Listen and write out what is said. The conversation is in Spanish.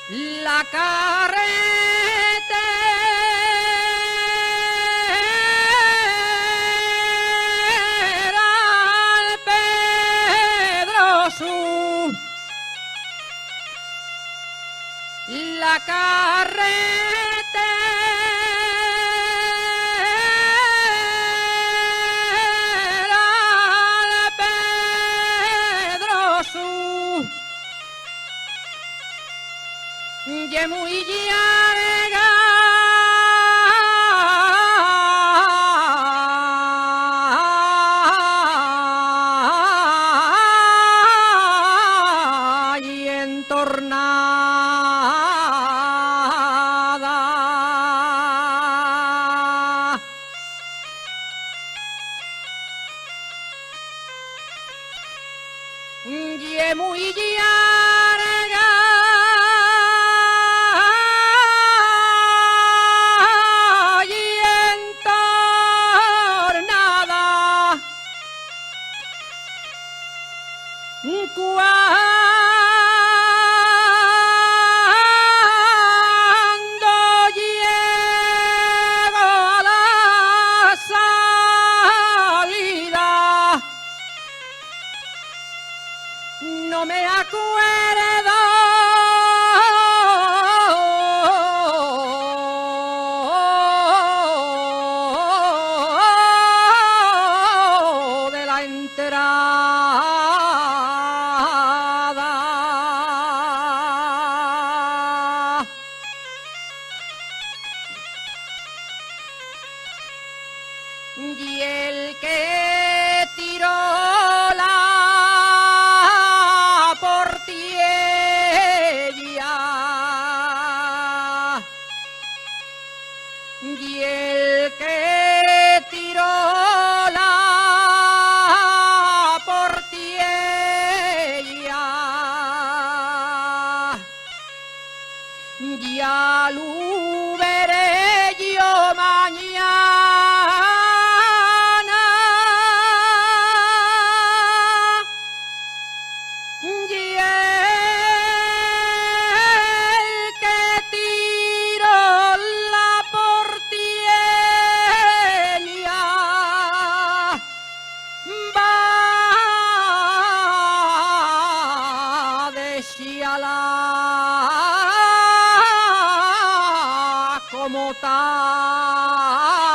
La carretera al Pedroso, la carretera al Pedroso, ye muy llarga y entornada. Ye muy llarga y entornada. Cuando llego a la salida, no me acuerdo de la entrada. Y el que tiró la portiella, y el que tiró la portiella, ya lo veré yo mañana. Y el que tiró la portiella va a dexialar como tal.